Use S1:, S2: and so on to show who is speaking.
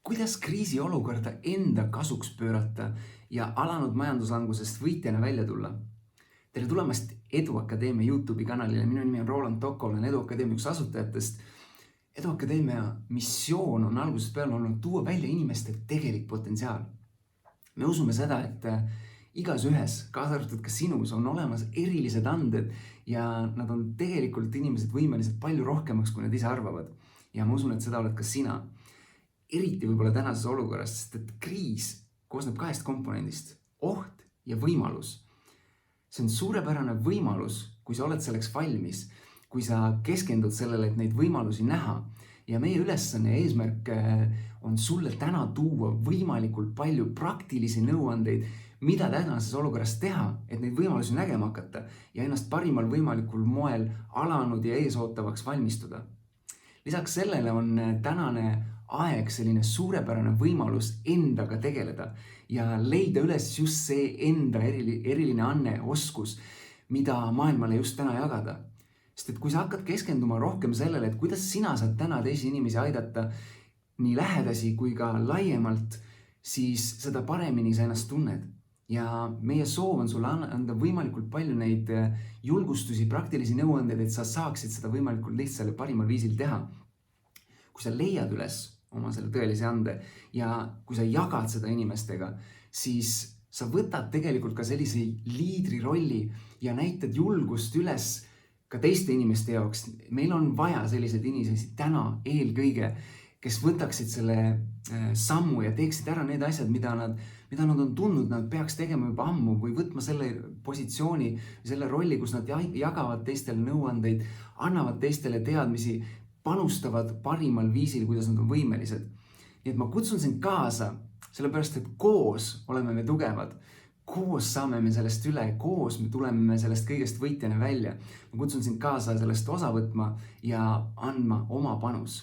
S1: Kuidas kriisiolukorda enda kasuks pöörata ja alanud majanduslangusest võitjana välja tulla? Tere tulemast Eduakadeemia YouTube'i kanalile. Minu nimi on Roland Toko, olen Eduakadeemia üks asutajatest. Eduakadeemia missioon on algusest peale olnud tuua välja inimeste tegelik potentsiaal. Me usume seda, et igas ühes, kaasa arvatud ka sinus, on olemas erilised anded ja nad on tegelikult inimesed võimelised palju rohkemaks, kui nad ise arvavad. Ja ma usun, et seda oled ka sina. Eriti võib-olla tänases olukorras, sest et kriis koosneb 2 komponendist, oht ja võimalus. See on suurepärane võimalus, kui sa oled selleks valmis, kui sa keskendud sellele, et neid võimalusi näha. Ja meie ülesanne ja eesmärk on sulle täna tuua võimalikult palju praktilisi nõuandeid, mida tänases olukorras teha, et neid võimalusi nägema hakata ja ennast parimal võimalikul moel alanud ja eesootavaks valmistuda. Lisaks sellele on tänane aeg selline suurepärane võimalus endaga tegeleda ja leida üles just see enda eriline anne, oskus, mida maailmale just täna jagada. Sest et kui sa hakkad keskenduma rohkem sellele, et kuidas sina saad täna teisi inimesi aidata nii lähedasi kui ka laiemalt, siis seda paremini sa ennast tunned. Ja meie soov on sulle anda võimalikult palju neid julgustusi, praktilisi nõuandeid, et sa saaksid seda võimalikult lihtsalt ja parimal viisil teha. Kui sa leiad üles oma selle tõelise ande ja kui sa jagad seda inimestega, siis sa võtad tegelikult ka sellise liidri rolli ja näitad julgust üles ka teiste inimeste jaoks. Meil on vaja selliseid inimesi täna eelkõige, kes võtaksid selle sammu ja teeksid ära need asjad, mida nad on tundnud, nad peaks tegema juba ammu või võtma selle positsiooni, selle rolli, kus nad jagavad teistele nõuandeid, annavad teistele teadmisi, panustavad parimal viisil, kuidas nad on võimelised. Nii et ma kutsun sind kaasa, sellepärast et koos oleme me tugevad. Koos saame me sellest üle, koos me tuleme sellest kõigest võitjana välja. Ma kutsun sind kaasa sellest osa võtma ja andma oma panus.